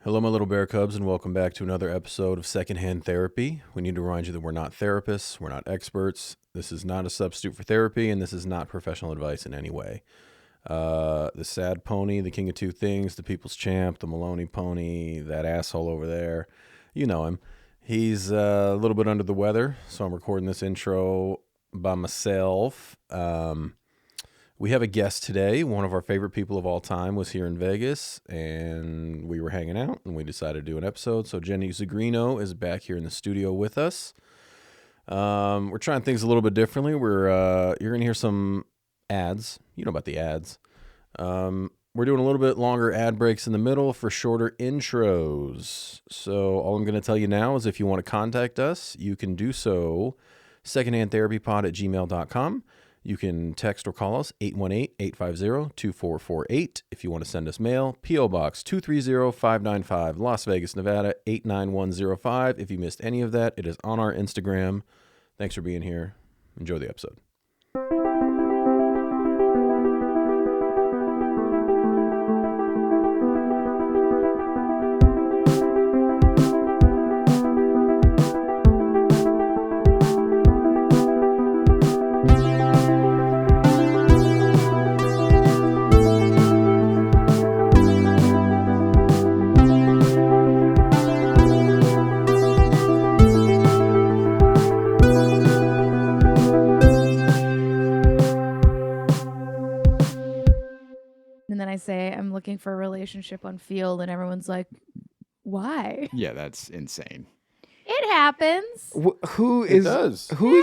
Hello, my little bear cubs, and welcome back to another episode of Secondhand Therapy. We need to remind you that we're not therapists, we're not experts. This is not a substitute for therapy, and this is not professional advice in any way. The sad pony, the king of two things, the people's champ, the Maloney pony, that asshole over there, you know him. He's a little bit under the weather, so I'm recording this intro by myself. We have a guest today. One of our favorite people of all time was here in Vegas, and we were hanging out, and we decided to do an episode. So Jenny Zigrino is back here in the studio with us. We're trying things a little bit differently. You're going to hear some ads. You know about the ads. We're doing a little bit longer ad breaks in the middle for shorter intros. So all I'm going to tell you now is if you want to contact us, you can do so secondhandtherapypod@gmail.com. You can text or call us 818-850-2448. If you want to send us mail, P.O. Box 230595, Las Vegas, Nevada 89105. If you missed any of that, it is on our Instagram. Thanks for being here. Enjoy the episode. Say I'm looking for a relationship on Field, and everyone's like, why? Yeah, that's insane. It happens. Who is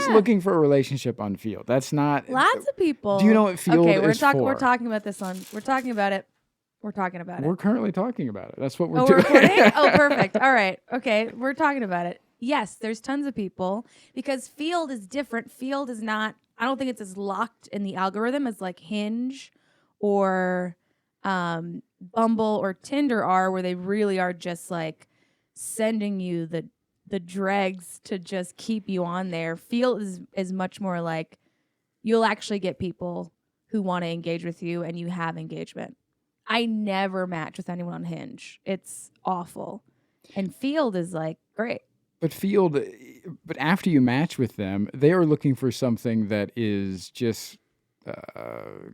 looking for a relationship on Field? That's not lots of people. Do you know what Field is for? We're talking about this on. We're talking about it. We're talking about it. We're currently talking about it. That's what we're we're doing. recording? Oh, perfect. All right. Okay, we're talking about it. Yes, there's tons of people because Field is different. Field is not. I don't think it's as locked in the algorithm as like Hinge or Bumble or Tinder are, where they really are just like sending you the dregs to just keep you on there. Field is much more like you'll actually get people who want to engage with you and you have engagement. I never match with anyone on Hinge. It's awful. And Field is like great. But after you match with them, they are looking for something that is just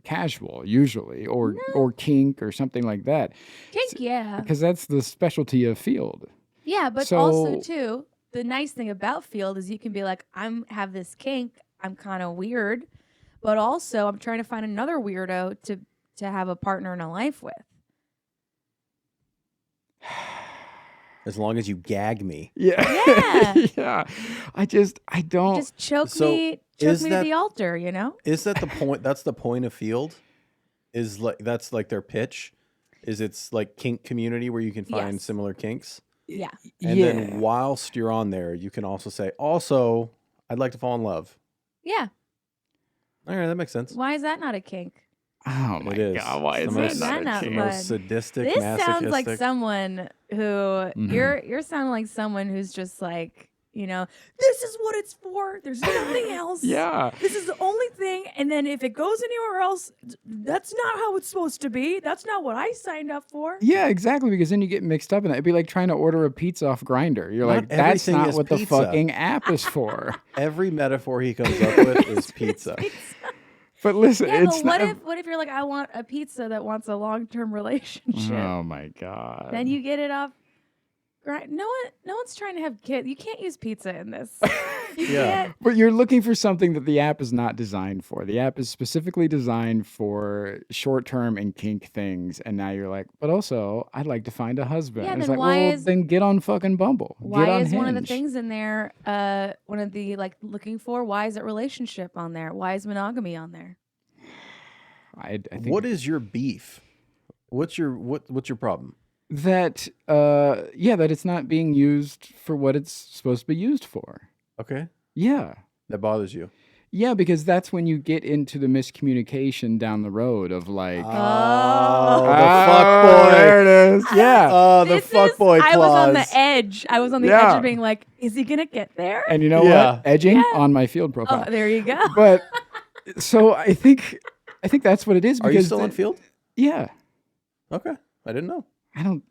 casual usually or kink or something like that. Kink, yeah. Because that's the specialty of Field. Yeah, but also too, the nice thing about Field is you can be like, have this kink, I'm kind of weird, but also I'm trying to find another weirdo to have a partner in a life with. As long as you gag me. Yeah. Yeah. I don't. Just choke me to the altar, you know? Is that the point? That's the point of Field? That's like their pitch? It's like kink community where you can find similar kinks? Yeah. And then whilst you're on there, you can also say, also, I'd like to fall in love. Yeah. All right, that makes sense. Why is that not a kink? Oh my God! Why is that not a kink? Most sadistic, this masochistic. sounds like someone who you're sounding like someone who's just like, you know, this is what it's for. There's nothing else. Yeah. This is the only thing. And then if it goes anywhere else, that's not how it's supposed to be. That's not what I signed up for. Yeah, exactly. Because then you get mixed up in that. It'd be like trying to order a pizza off Grindr. You're like, that's not what the fucking app is for. Every metaphor he comes up with is pizza. But listen, it's what if you're like, I want a pizza that wants a long-term relationship? Oh my God. Then you get it off. No one's trying to have kids. You can't use pizza in this. You can't. But you're looking for something that the app is not designed for. The app is specifically designed for short-term and kink things. And now you're like, but also, I'd like to find a husband. Yeah, it's then like, then get on fucking Bumble. Why is Hinge. one of the things in there, one of the like looking for, why is it relationship on there? Why is monogamy on there? I think What is your beef? What's your problem? That that it's not being used for what it's supposed to be used for. Okay. Yeah. That bothers you. Yeah, because that's when you get into the miscommunication down the road of like, the fuckboy. There it is. Yeah. Oh, the fuckboy clause. I was on the edge. I was on the edge of being like, is he gonna get there? And you know what? Edging on my Field profile. Oh, there you go. But so I think that's what it is. Are you still on Field? Yeah. Okay. I didn't know. I don't.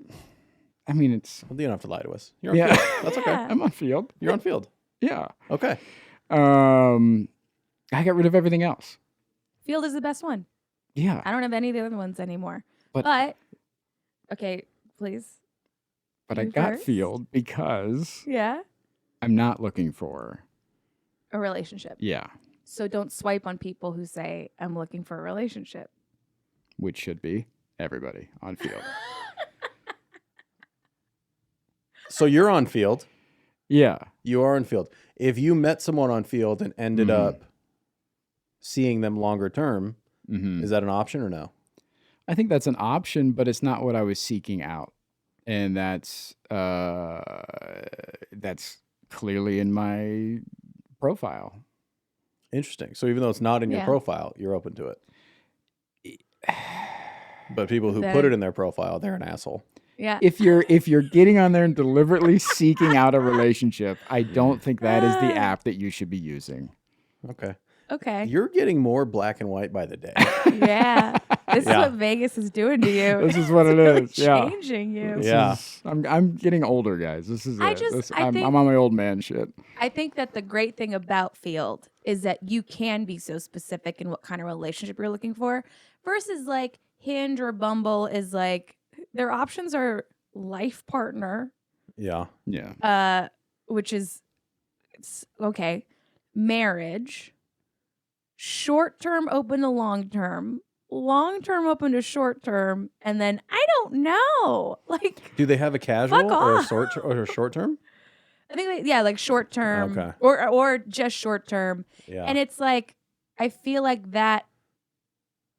I mean, it's Well, you don't have to lie to us. You're on yeah. field. That's okay. Yeah. I'm on field. You're on field. Yeah. Okay. I got rid of everything else. Field is the best one. Yeah. I don't have any of the other ones anymore. But- But okay, please. But I You got first? field because Yeah. I'm not looking for. A relationship. Yeah. So don't swipe on people who say, I'm looking for a relationship. Which should be everybody on field. So you're on field. Yeah. You are on field. If you met someone on field and ended up seeing them longer term, is that an option or no? I think that's an option, but it's not what I was seeking out. And that's clearly in my profile. Interesting. So even though it's not in your Yeah. profile, you're open to it. But people who put Then- it in their profile, they're an asshole. Yeah. If you're getting on there and deliberately seeking out a relationship, I don't think that is the app that you should be using. Okay. Okay. You're getting more black and white by the day. Yeah. This Yeah. is what Vegas is doing to you. This is what it is. Yeah. Changing you. This Yeah. is- I'm getting older, guys. This is I it. just- This- I think- I'm on my old man shit. I think that the great thing about Field is that you can be so specific in what kind of relationship you're looking for versus like Hinge or Bumble is like their options are life partner, Yeah. Yeah. which is okay, marriage, short term open to long term open to short term, and then I don't know. Like Do they have a casual Fuck or a off. short term? I think like short term Okay. or just short term. Yeah. And it's like, I feel like that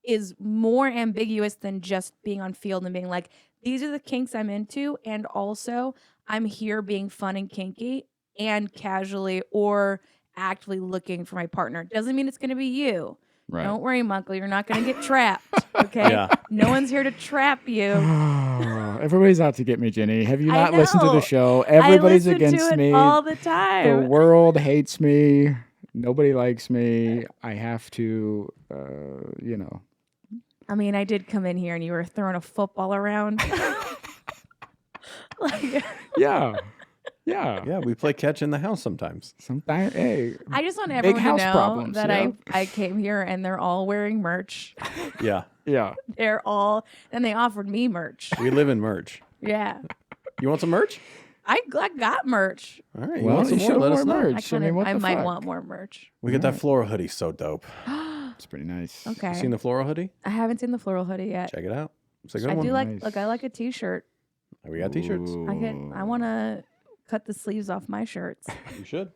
is more ambiguous than just being on field and being like, these are the kinks I'm into. And also, I'm here being fun and kinky and casually or actively looking for my partner. Doesn't mean it's going to be you. Right. Don't worry, Muckle. You're not going to get trapped. Okay. Yeah. No one's here to trap you. Everybody's out to get me, Jenny. Have you I not listened to know. the show? I Everybody's listen against to it me. all the The time. world hates me. Nobody likes me. I have to, I mean, I did come in here and you were throwing a football around. Like, Yeah. Yeah. Yeah, we play catch in the house sometimes. Sometimes, hey, I just want Big everyone to house know problems, that yeah. I came here and they're all wearing merch. Yeah. yeah. They're all, and they offered me merch. We live in merch. Yeah. You want some merch? I got merch. All right. You Well, want some you more? should Let us have know. more merch. I, I kinda, mean, what I the might fuck? want more merch. We get that floral hoodie. So dope. It's pretty nice. Okay. You seen the floral hoodie? I haven't seen the floral hoodie yet. Check it out. It's a good I one. do like, Nice. look, I like a t-shirt. We got t-shirts. I want to cut the sleeves off my shirts. You should.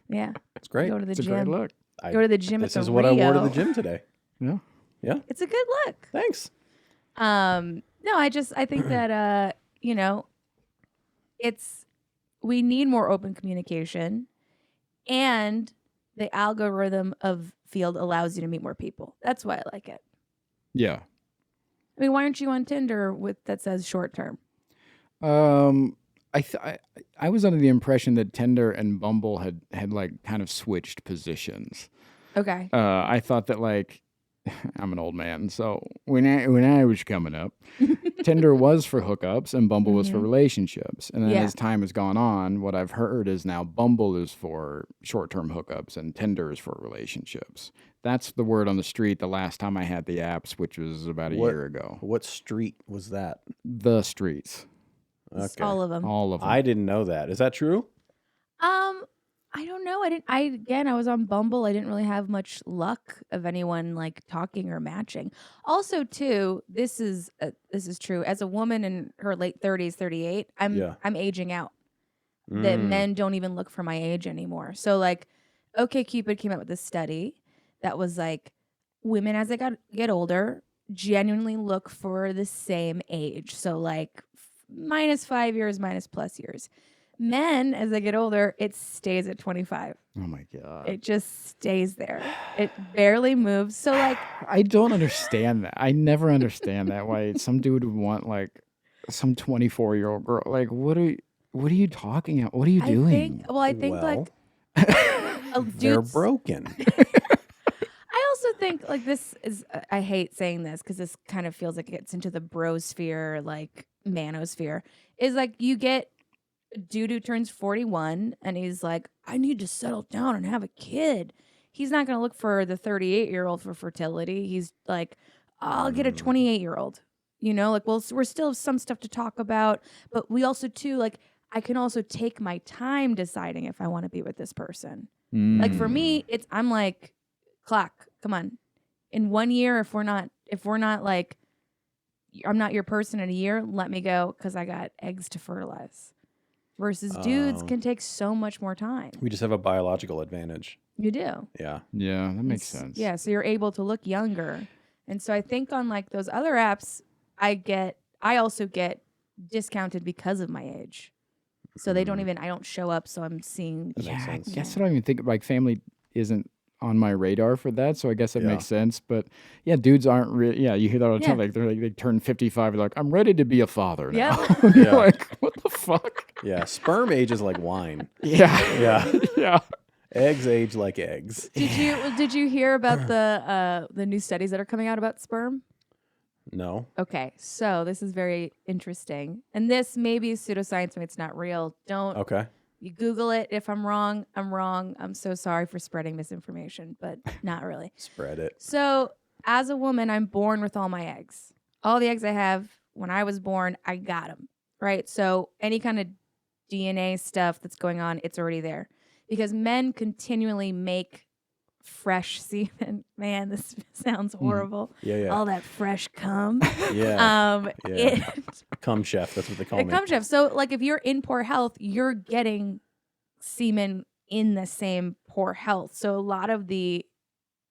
Yeah. It's great. Go to the It's a great gym. look. Go to the gym. This at is the what I wore to Rio. the gym today. Yeah. Yeah. It's a good look. Thanks. No, I think that we need more open communication, and the algorithm of Field allows you to meet more people. That's why I like it. Yeah. I mean, why aren't you on Tinder with that says short term? I was under the impression that Tinder and Bumble had like kind of switched positions. Okay. I thought that like I'm an old man, so when I was coming up, Tinder was for hookups and Bumble was for relationships. And then Yeah. as time has gone on, what I've heard is now Bumble is for short-term hookups and Tinder is for relationships. That's the word on the street the last time I had the apps, which was about a year ago. What street was that? The streets. It's Okay. all of them. All of them. I didn't know that. Is that true? I don't know. I was on Bumble. I didn't really have much luck of anyone like talking or matching. Also, too, this is true. As a woman in her late 30s, 38, I'm aging out. That men don't even look for my age anymore. So like, OkCupid came out with this study that was like, women as they get older genuinely look for the same age. So like, -5 years, ++ years. Men, as they get older, it stays at 25. Oh my God. It just stays there. It barely moves. So like, I don't understand that. I never understand that. Why some dude would want like some 24-year-old girl. Like, what are you talking about? What are you doing? I think Well, like They're dudes, broken. I also think like this is I hate saying this because this kind of feels like it gets into the bro sphere, like manosphere is like you get a dude who turns 41 and he's like, I need to settle down and have a kid. He's not going to look for the 38-year-old for fertility. He's like, I'll get a 28-year-old. You know, like, well, we're still have some stuff to talk about, but we also too, like, I can also take my time deciding if I want to be with this person. Like for me, I'm like, clock, come on. In 1 year, if we're not like, I'm not your person in a year, let me go because I got eggs to fertilize. Versus dudes can take so much more time. We just have a biological advantage. You do. Yeah. Yeah, that makes sense. Yeah, so you're able to look younger. And so I think on like those other apps, I also get discounted because of my age. So they don't even, I don't show up, so I'm seeing. That makes I sense. guess I don't even think like family isn't on my radar for that, so I guess that makes sense. But yeah, dudes aren't really. Yeah, you hear that all the time. Like they turn 55, they're like, I'm ready to be a father now. Yep. You're like, what the fuck? Yeah. Sperm age is like wine. Yeah, Yeah. yeah. Eggs age like eggs. Did you hear about the new studies that are coming out about sperm? No. Okay, so this is very interesting, and this may be pseudoscience, maybe it's not real. Don't Okay. you Google it. If I'm wrong, I'm wrong. I'm so sorry for spreading misinformation, but not really. Spread it. So as a woman, I'm born with all my eggs. All the eggs I have when I was born, I got them, right? So any kind of DNA stuff that's going on, it's already there. Because men continually make fresh semen. Man, this sounds horrible. Yeah. All that fresh cum. Yeah. It, Cum chef. That's what they call the me. cum chef. So like if you're in poor health, you're getting semen in the same poor health. So a lot of the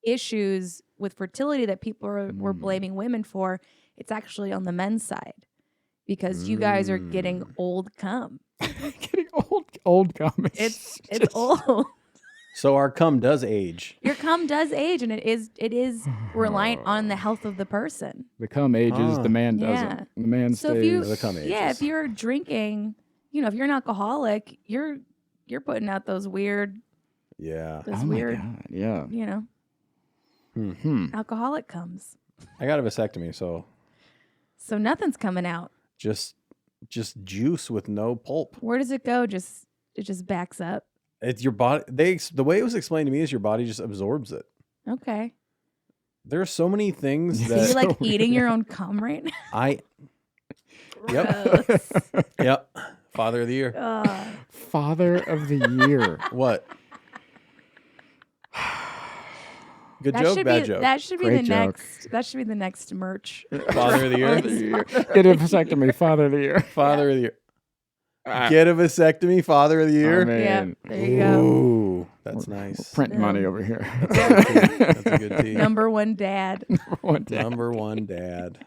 issues with fertility that people were blaming women for, it's actually on the men's side because you guys are getting old cum. Getting old cum. It's old. So our cum does age. Your cum does age, and it is reliant on the health of the person. The cum ages, the man doesn't. Yeah. The man So stays. The cum ages. if you're drinking, if you're an alcoholic, you're putting out those weird, Yeah. Oh my God, yeah. alcoholic comes. I got a vasectomy, so So nothing's coming out. just juice with no pulp. Where does it go? It just backs up. It's your body. The way it was explained to me is your body just absorbs it. Okay. There are so many things So you're that like eating your own cum right now. Yep. Gross. Yep. Father of the year. Father of the year. What? Good That joke, should bad be joke. that should be Great the joke. next. That should be the next merch. Father of the year. Get a vasectomy. Father of the year. Father of the year. Get a vasectomy. Father of the year. I mean, Yep. There you go. Ooh, that's nice. Print money over here. That's a good tea. Number one dad. One day. Number one dad.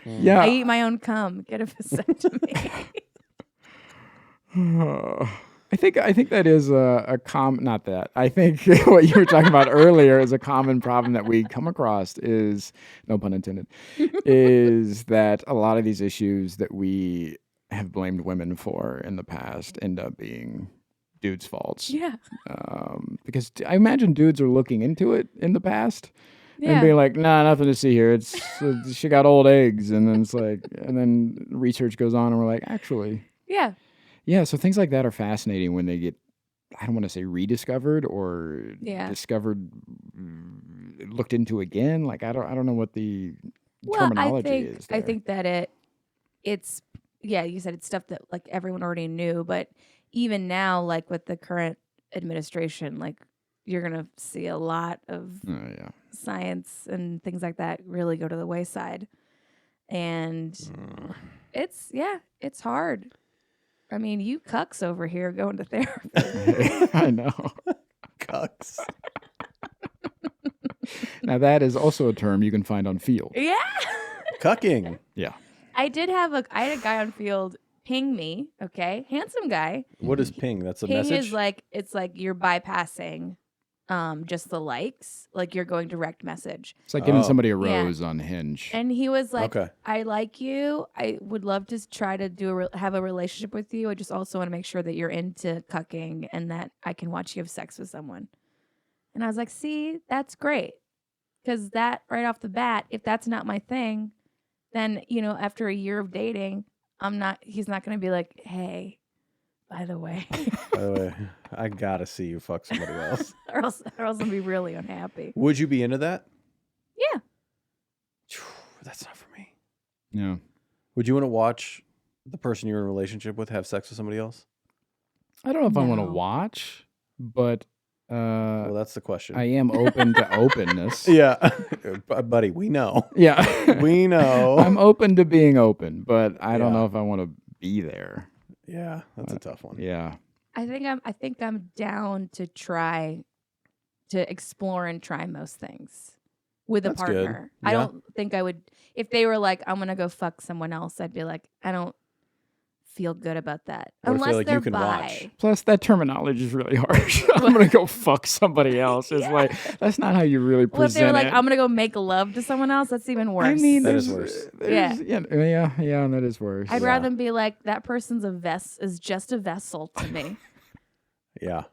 Yeah. I eat my own cum. Get a vasectomy. I think that is not that. I think what you were talking about earlier is a common problem that we come across is, no pun intended, is that a lot of these issues that we have blamed women for in the past end up being dudes' faults. Yeah. Because I imagine dudes are looking into it in the past Yeah. and being like, nah, nothing to see here. It's she got old eggs, and then it's like, and then research goes on, and we're like, actually. Yeah. Yeah, so things like that are fascinating when they get, I don't want to say rediscovered or discovered, looked into again. Like I don't know what the terminology is. I think that it's you said it's stuff that like everyone already knew, but even now, like with the current administration, like you're gonna see a lot of science and things like that really go to the wayside, and it's hard. I mean, you cucks over here going to therapy. I know. Cucks. Now that is also a term you can find on Field. Yeah. Cucking. Yeah. I had a guy on Field ping me, okay? Handsome guy. What is ping? That's a Ping message? is like, it's like you're bypassing just the likes, like you're going direct message. It's like giving somebody a Yeah. rose on Hinge. And he was like, Okay. I like you. I would love to try to have a relationship with you. I just also want to make sure that you're into cucking and that I can watch you have sex with someone. And I was like, see, that's great. Because that right off the bat, if that's not my thing, then, after a year of dating, he's not going to be like, hey, by the way, By the way, I gotta see you fuck somebody else. or else I'll be really unhappy. Would you be into that? Yeah. That's not for me. Yeah. Would you want to watch the person you're in a relationship with have sex with somebody else? I don't know if I want to No. watch, but Well, that's the question. I am open to openness. Yeah. Buddy, we know. Yeah. We know. I'm open to being open, but I don't Yeah. know if I want to be there. Yeah, that's a tough one. Yeah. I think I'm down to try to explore and try most things with a That's good. partner. I Yeah. don't think I would if they were like, I'm gonna go fuck someone else, I'd be like, I don't feel good about that. What if Unless they're like, they're you can bi. watch? Plus, that terminology is really harsh. I'm gonna go fuck somebody else. It's like that's not how you really Well, if they were present like, it. I'm gonna go make love to someone else, that's even worse. I mean, That is there's- worse. there's- yeah, that is worse. I'd Yeah. rather be like, that person's is just a vessel to me. Yeah.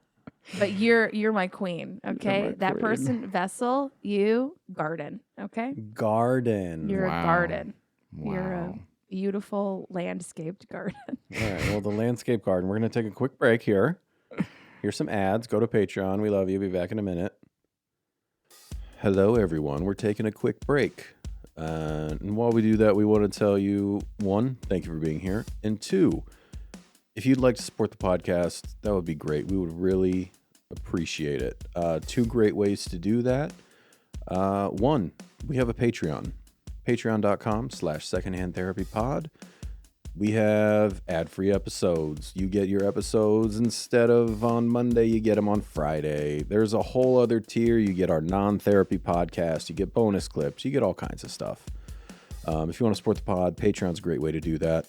But you're my queen, okay? my That queen. person, vessel, you, garden, okay? Garden. You're Wow. a garden. Wow. You're a beautiful landscaped garden. All right. Well, the landscape garden. We're going to take a quick break here. Here's some ads. Go to Patreon. We love you. Be back in a minute. Hello, everyone. We're taking a quick break. And while we do that, we want to tell you, one, thank you for being here. And two, if you'd like to support the podcast, that would be great. We would really appreciate it. Two great ways to do that. One, we have a Patreon. Patreon.com/secondhandtherapypod. We have ad-free episodes. You get your episodes instead of on Monday, you get them on Friday. There's a whole other tier. You get our non-therapy podcast. You get bonus clips. You get all kinds of stuff. If you want to support the pod, Patreon's a great way to do that.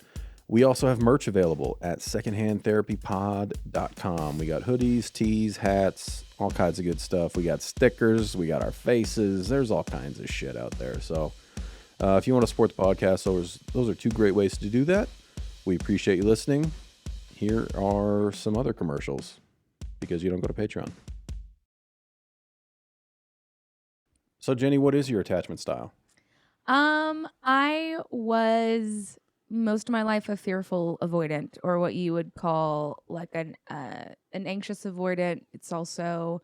We also have merch available at secondhandtherapypod.com. We got hoodies, tees, hats, all kinds of good stuff. We got stickers. We got our faces. There's all kinds of shit out there. So if you want to support the podcast, those are two great ways to do that. We appreciate you listening. Here are some other commercials because you don't go to Patreon. So, Jenny, what is your attachment style? I was most of my life a fearful avoidant, or what you would call like an anxious avoidant. It's also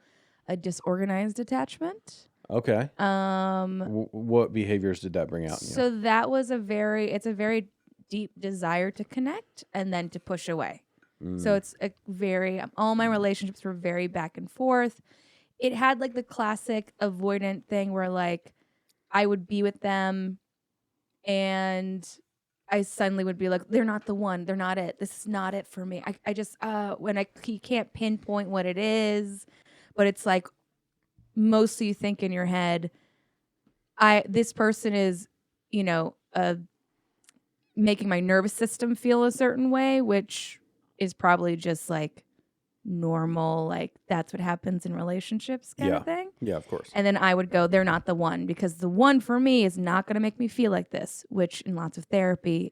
a disorganized attachment. Okay. What behaviors did that bring out in you? So that was a very deep desire to connect and then to push away. So it's all my relationships were very back and forth. It had like the classic avoidant thing where like I would be with them and I suddenly would be like, they're not the one. They're not it. This is not it for me. I just, you can't pinpoint what it is, but it's like mostly you think in your head, this person is, making my nervous system feel a certain way, which is probably just like normal, like that's what happens in relationships kind of thing. Yeah, of course. And then I would go, they're not the one, because the one for me is not going to make me feel like this, which in lots of therapy,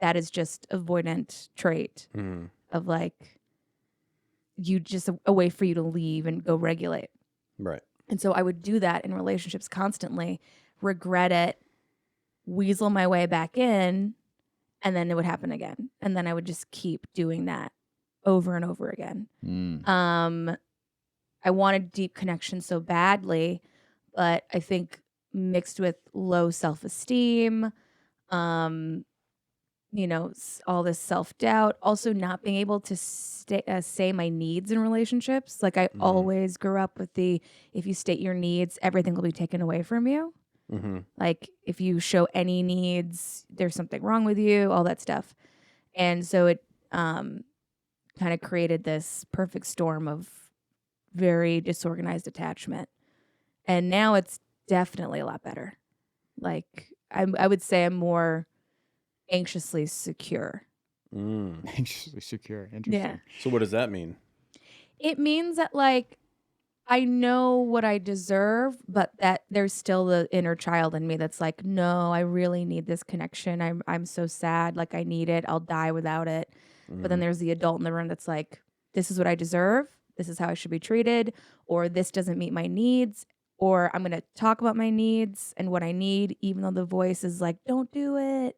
that is just avoidant trait of like, you just a way for you to leave and go regulate. Right. And so I would do that in relationships constantly, regret it, weasel my way back in, and then it would happen again. And then I would just keep doing that over and over again. I wanted deep connection so badly, but I think mixed with low self-esteem, all this self-doubt, also not being able to say my needs in relationships. Like I always grew up with if you state your needs, everything will be taken away from you. Mm-hmm. Like if you show any needs, there's something wrong with you, all that stuff. And so it kind of created this perfect storm of very disorganized attachment. And now it's definitely a lot better. Like I would say I'm more anxiously secure. Anxiously secure. Interesting. Yeah. So what does that mean? It means that like I know what I deserve, but that there's still the inner child in me that's like, no, I really need this connection. I'm so sad. Like I need it. I'll die without it. But then there's the adult in the room that's like, this is what I deserve. This is how I should be treated. Or this doesn't meet my needs. or I'm going to talk about my needs and what I need, even though the voice is like, don't do it.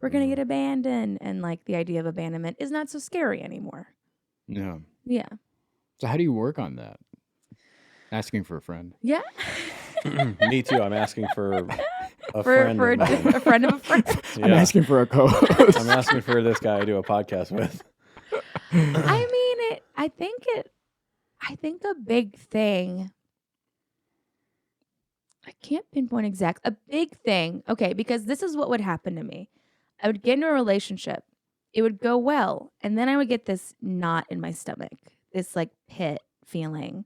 We're going to get abandoned. And like the idea of abandonment is not so scary anymore. Yeah. Yeah. So how do you work on that? Asking for a friend. Yeah. Me too. I'm asking for a for friend for of a, mine. a friend of a friend. I'm Yeah. asking for a co-host. I'm asking for this guy I do a podcast with. I think a big thing, I can't pinpoint exact, a big thing. Okay, because this is what would happen to me. I would get into a relationship. It would go well, and then I would get this knot in my stomach, this like pit feeling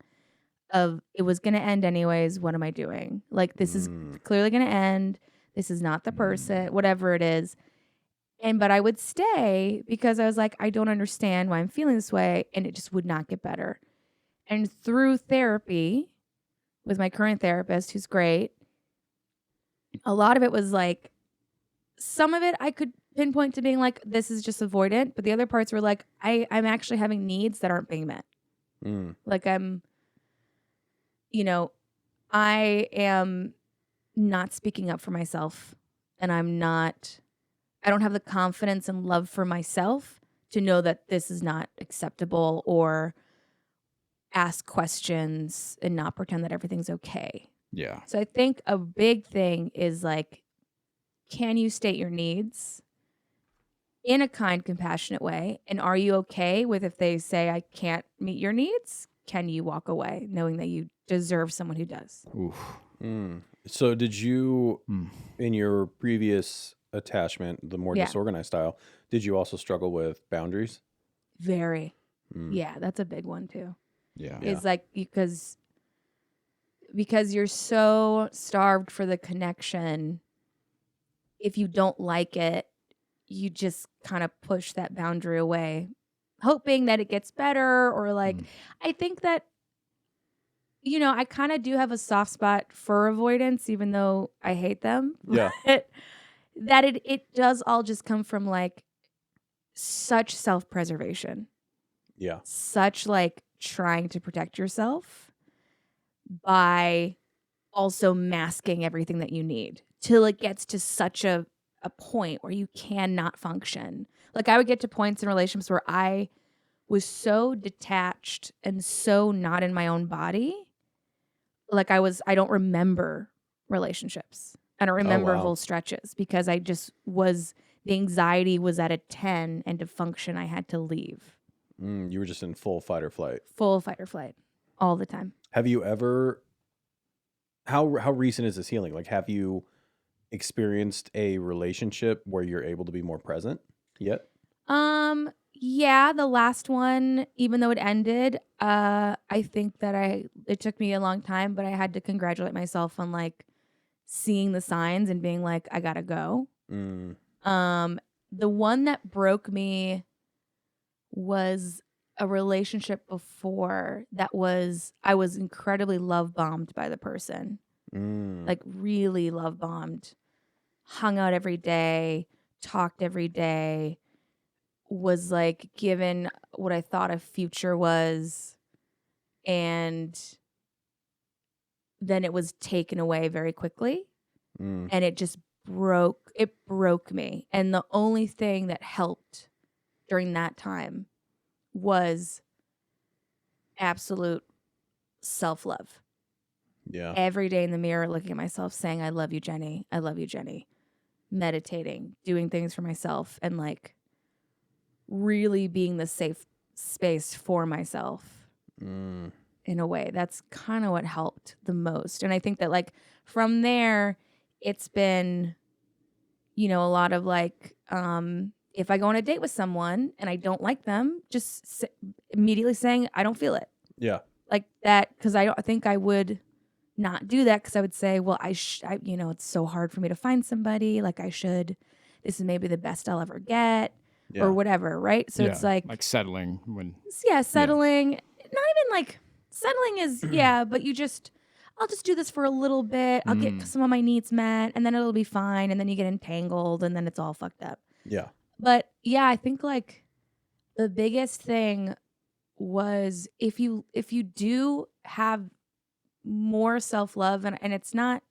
of it was going to end anyways. What am I doing? Like, this is clearly going to end. This is not the person, whatever it is. But I would stay because I was like, I don't understand why I'm feeling this way. And it just would not get better. And through therapy with my current therapist, who's great, a lot of it was like, some of it I could pinpoint to being like, this is just avoidant. But the other parts were like, I'm actually having needs that aren't being met. Like I am not speaking up for myself, and I don't have the confidence and love for myself to know that this is not acceptable, or ask questions and not pretend that everything's okay. Yeah. So I think a big thing is like, can you state your needs in a kind, compassionate way? And are you okay with if they say, I can't meet your needs? Can you walk away knowing that you deserve someone who does? Oof. So did you, in your previous attachment, the more disorganized style, did you also struggle with boundaries? Very. Yeah, that's a big one too. Yeah. It's like because you're so starved for the connection, if you don't like it, you just kind of push that boundary away, hoping that it gets better. Or like, I think that, I kind of do have a soft spot for avoidance, even though I hate them. Yeah. That it does all just come from like such self-preservation. Yeah. Such like trying to protect yourself by also masking everything that you need till it gets to such a point where you cannot function. Like, I would get to points in relationships where I was so detached and so not in my own body. Like, I don't remember relationships. I don't remember whole stretches because I just was, the anxiety was at a 10, and to function, I had to leave. You were just in full fight or flight. Full fight or flight all the time. Have you ever, how recent is this healing? Like, have you experienced a relationship where you're able to be more present yet? Yeah, the last one, even though it ended, I think that it took me a long time, but I had to congratulate myself on like seeing the signs and being like, I gotta go. The one that broke me was a relationship before that was, I was incredibly love bombed by the person. Like, really love bombed. Hung out every day, talked every day, was like given what I thought a future was, and then it was taken away very quickly. And it just broke me. And the only thing that helped during that time was absolute self-love. Yeah. Every day in the mirror, looking at myself, saying, I love you, Jenny. I love you, Jenny. Meditating, doing things for myself, and like really being the safe space for myself in a way. That's kind of what helped the most. And I think that like from there, it's been, a lot of like, if I go on a date with someone and I don't like them, just immediately saying, I don't feel it. Yeah. Like that, because I think I would not do that, because I would say, well, it's so hard for me to find somebody. Like, this is maybe the best I'll ever get, or whatever, right? So it's like settling when. Yeah, settling. Not even like settling is, but I'll just do this for a little bit. I'll get some of my needs met, and then it'll be fine. And then you get entangled, and then it's all fucked up. Yeah. But yeah, I think like the biggest thing was if you do have more self-love, and it's not,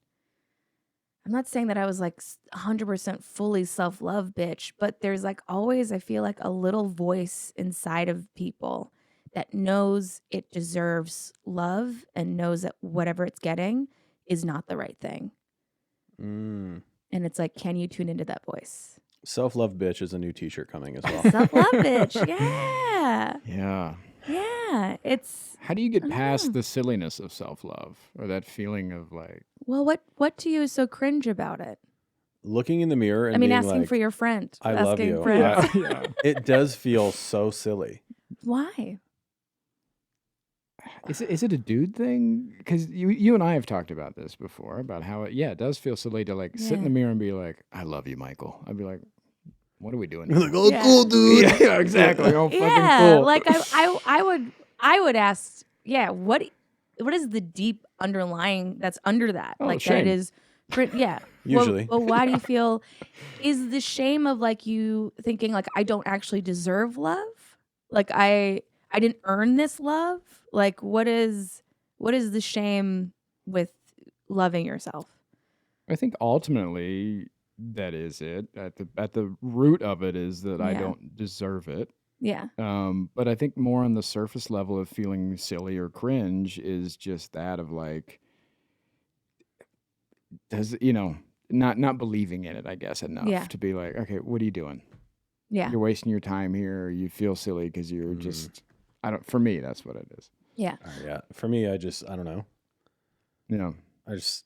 I'm not saying that I was like 100% fully self-love bitch, but there's like always, I feel like a little voice inside of people that knows it deserves love and knows that whatever it's getting is not the right thing. Mm. And it's like, can you tune into that voice? Self-love bitch is a new t-shirt coming as well. Self-love bitch. Yeah. Yeah. Yeah. It's, How do you I get don't past know. the silliness of self-love or that feeling of like, Well, what to you is so cringe about it? Looking in the mirror and I mean, being asking like, for your friend. I love asking you. friends. yeah. It does feel so silly. Why? Is it a dude thing? Because you and I have talked about this before, about how it does feel silly to like sit in Yeah. the mirror and be like, I love you, Michael. I'd be like, what are we doing? You're here? like, oh, Yeah. cool, dude. Yeah, exactly. Oh, fucking Yeah, cool. like I would ask, yeah, what is the deep underlying that's under that? Oh, Like shame. that is, yeah. Usually. Well, why do you feel? Is the shame of like you thinking like I don't actually deserve love? Like I didn't earn this love? Like what is the shame with loving yourself? I think ultimately that is it. At the root of it is that I Yeah. don't deserve it. Yeah. But I think more on the surface level of feeling silly or cringe is just that of like, not believing in it, I guess, enough Yeah. to be like, okay, what are you doing? Yeah. You're wasting your time here. Or you feel silly because you're just, for me, that's what it is. Yeah. Yeah. For me, I don't know. You know, I just,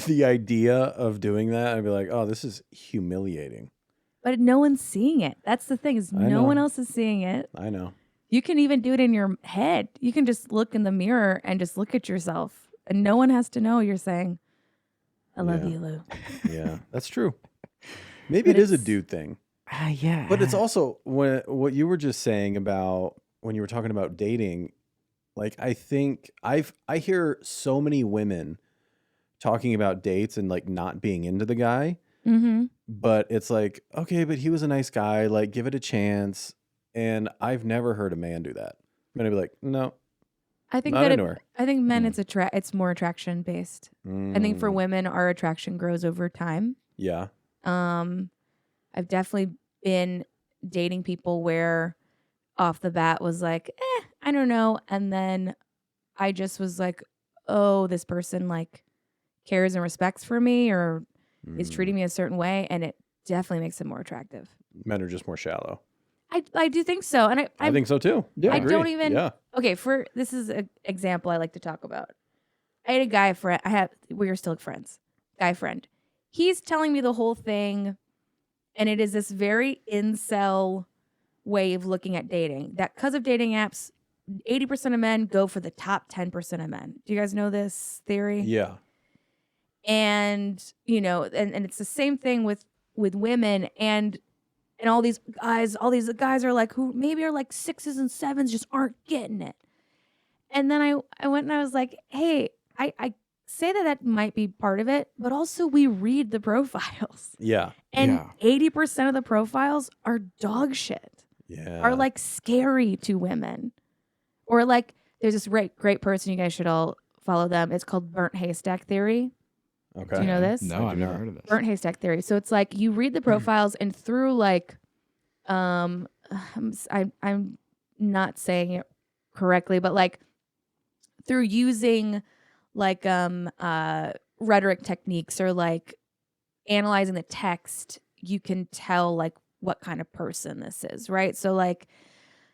the idea of doing that, I'd be like, oh, this is humiliating. But no one's seeing it. That's the thing is I no know. one else is seeing it. I know. You can even do it in your head. You can just look in the mirror and just look at yourself. And no one has to know you're saying, I love Yeah. you, Lou. Yeah, that's true. Maybe But it is a it's- dude thing. yeah. But it's also what you were just saying about when you were talking about dating. Like, I think I hear so many women talking about dates and like not being into the guy, Mm-hmm. but it's like, okay, but he was a nice guy. Like, give it a chance. And I've never heard a man do that. I'm gonna be like, no, I think not that into her. I think men Mm. it's more attraction based. I think for Mm, women our attraction grows over time. yeah, I've definitely been dating people where off the bat was like, I don't know. And then I just was like, oh, this person like cares and respects for me or is treating me a certain way. And it definitely makes them more attractive. men are just more shallow. I do think so. And I think so too. Yeah. I agree. don't even, Yeah. okay, this is an example I like to talk about. I had a guy friend, we are still friends, guy friend. He's telling me the whole thing. And it is this very incel way of looking at dating that because of dating apps, 80% of men go for the top 10% of men. Do you guys know this theory? Yeah. And, and it's the same thing with women and all these guys are like, who maybe are like 6s and 7s, just aren't getting it. And then I went and I was like, hey, I say that might be part of it, but also we read the profiles. Yeah. And Yeah. 80% of the profiles are dog shit, Yeah. are like scary to women. Or like, there's this great person, you guys should all follow them. It's called burnt haystack theory. Okay. Do you know this? No, I I've do never not. heard of this. Burnt haystack theory. So it's like you read the profiles and through like, I'm not saying it correctly, but like through using like rhetoric techniques or like analyzing the text, you can tell like what kind of person this is, right? So like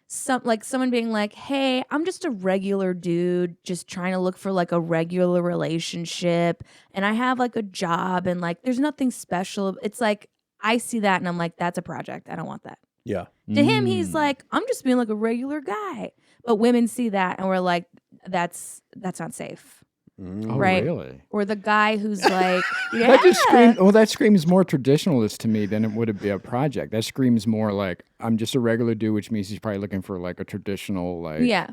someone being like, hey, I'm just a regular dude just trying to look for like a regular relationship and I have like a job and like there's nothing special. It's like I see that and I'm like, that's a project. I don't want that. Yeah. To him, he's Mm. like, I'm just being like a regular guy. But women see that and we're like, that's not safe. Mm. Oh, right. really? Or the guy who's like, yeah. That just screams. Well, that screams more traditionalist to me than it would be a project. That screams more like I'm just a regular dude, which means he's probably looking for like a traditional, like, Yeah.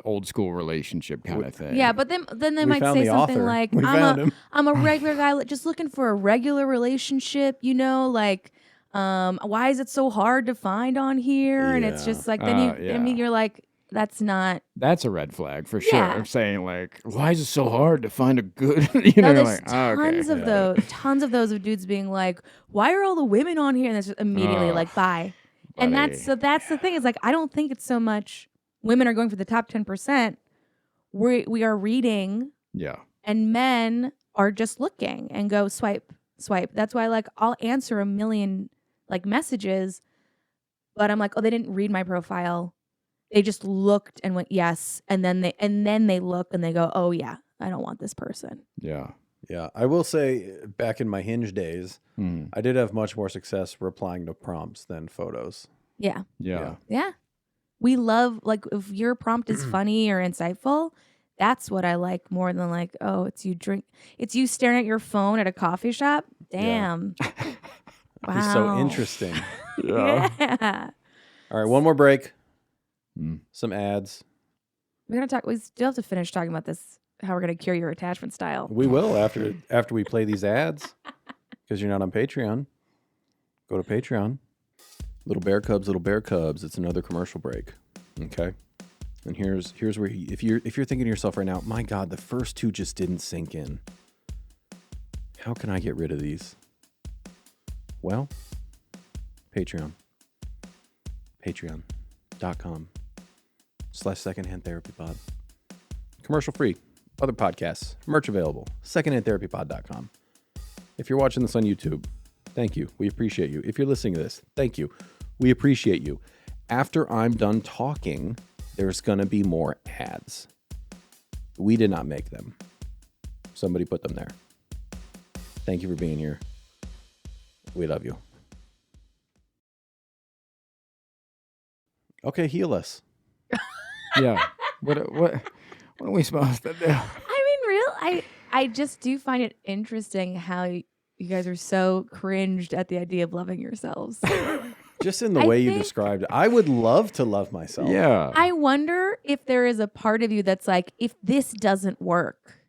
old school relationship kind of thing. Yeah, but then they We might found say the something author. like, We found him. I'm a regular guy just looking for a regular relationship, like why is it so hard to find on here? And it's Yeah. just like then Yeah. you're like, that's not. That's a red flag for Yeah. sure. Saying like, why is it so hard to find a good? You No, know, you're there's like, oh, okay. tons of those of dudes being like, why are all the women on here? And it's just immediately Ugh, like, bye. And that's the thing is like, I don't think it's so much women are going for the top 10%. We are reading, Yeah. and men are just looking and go swipe. That's why like I'll answer a million like messages, but I'm like, oh, they didn't read my profile. They just looked and went yes, and then they look and they go, oh yeah, I don't want this person. Yeah. Yeah, I will say back in my Hinge days, Hmm. I did have much more success replying to prompts than photos. Yeah. Yeah. Yeah. We love, like, if your prompt is funny or insightful, that's what I like more than like, oh, it's you staring at your phone at a coffee shop. Damn. Wow. He's so interesting. Yeah. All right, one more break. Hmm. Some ads. We still have to finish talking about this, how we're going to cure your attachment style. We will after we play these ads, because you're not on Patreon. Go to Patreon. Little bear cubs. It's another commercial break. Okay, and here's where if you're thinking to yourself right now, my God, the first two just didn't sink in. How can I get rid of these? Well, Patreon. Patreon.com/secondhandtherapypod. Commercial free. Other podcasts. Merch available. Secondhandtherapypod.com. If you're watching this on YouTube, thank you. We appreciate you. If you're listening to this, thank you. We appreciate you. After I'm done talking, there's going to be more ads. We did not make them. Somebody put them there. Thank you for being here. We love you. Okay, heal us. Yeah. What are we supposed to do? I just do find it interesting how you guys are so cringed at the idea of loving yourselves. Just in the I way you think- described it. I would love to love myself. Yeah. I wonder if there is a part of you that's like, if this doesn't work,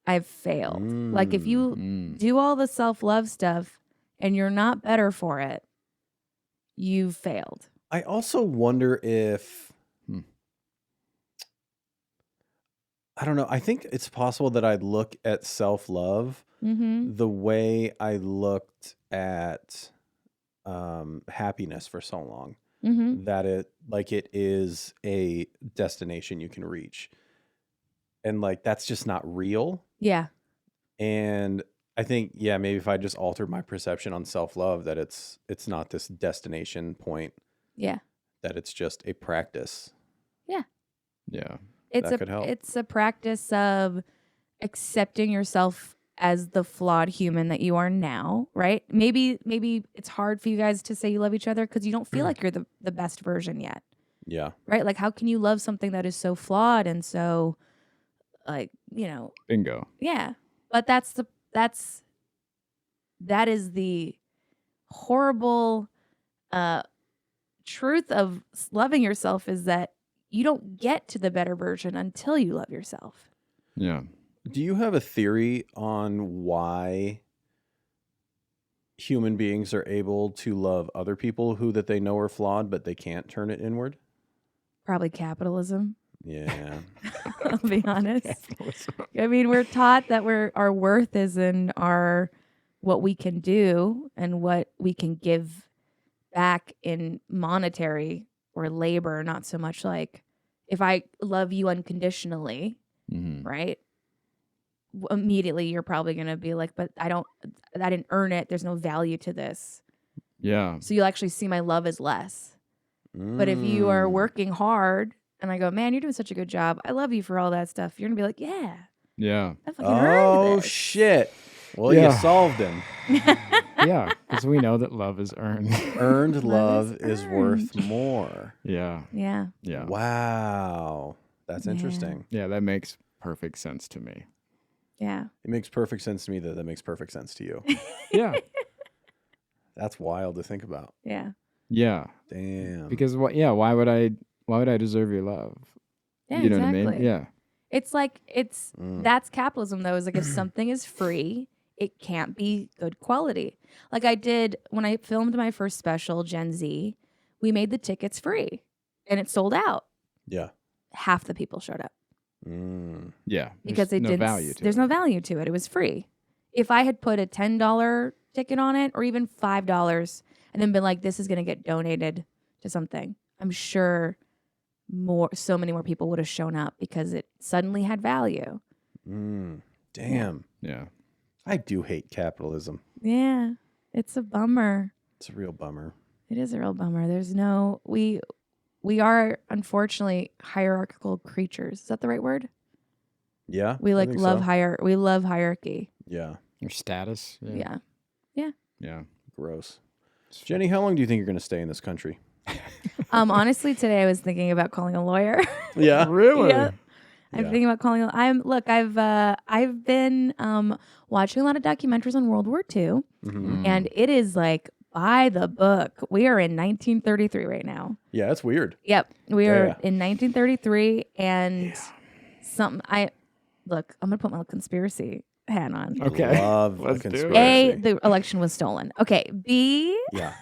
I've failed. Like if you do all the self-love stuff and you're not better for it, you've failed. I also wonder if I don't know. I think it's possible that I'd look at self-love Mm-hmm. the way I looked at happiness for so long. Mm-hmm. That it is a destination you can reach. And like that's just not real. Yeah. And I think, yeah, maybe if I just altered my perception on self-love, that it's not this destination point, Yeah. that it's just a practice. Yeah. It's That could help. It's a practice of accepting yourself as the flawed human that you are now, right? Maybe it's hard for you guys to say you love each other because you don't feel like you're the best version yet, Yeah. right? Like, how can you love something that is so flawed and so, like, Bingo. yeah. But that is the horrible truth of loving yourself, is that you don't get to the better version until you love yourself. Yeah. Do you have a theory on why human beings are able to love other people who that they know are flawed, but they can't turn it inward? Probably capitalism. Yeah. I'll be honest. I mean, we're taught that our worth is in what we can do and what we can give back in monetary or labor, not so much like if I love you unconditionally, right? Immediately you're probably going to be like, but I didn't earn it. There's no value to this. Yeah. So you'll actually see my love as less. But if you are working hard and I go, man, you're doing such a good job, I love you for all that stuff, you're going to be like, yeah, Yeah. I fucking earned Oh, this. shit. Well, Yeah. you solved him. Yeah. Because we know that love is earned. Earned Love love is is worth more. Yeah. Yeah. Yeah. Wow. That's Yeah. interesting. Yeah. That makes perfect sense to me. Yeah. It makes perfect sense to me that makes perfect sense to you. Yeah. That's wild to think about. Yeah. Yeah. Damn. Because why would I deserve your love? Yeah, You know exactly. what I mean? Yeah. It's like that's capitalism though. Is like if something is free, it can't be good quality. Like I did when I filmed my first special, Gen Z, we made the tickets free and it sold out. Yeah. half the people showed up Yeah. because there's no value to there's it. no value to it. It was free. If I had put a $10 ticket on it or even $5 and then been like, this is going to get donated to something, I'm sure so many more people would have shown up because it suddenly had value. Damn. Yeah. I do hate capitalism. Yeah. It's a bummer. It's a real bummer. It is a real bummer. There's no, we are unfortunately hierarchical creatures. Is that the right word? Yeah. We I like think love so. we love hierarchy. Yeah. Your status. Yeah. Yeah. Gross. Jenny, how long do you think you're going to stay in this country? Honestly, today I was thinking about calling a lawyer. Yeah. Really? Yeah. I'm Yeah. thinking about calling. I've been watching a lot of documentaries on World War II, and it is like by the book. We are in 1933 right now. Yeah, that's weird. Yep, we are Yeah. in 1933, and I'm gonna put my conspirity hat on. Okay. Love Let's a do it. conspiracy. A, the election was stolen. Okay. B, Yeah.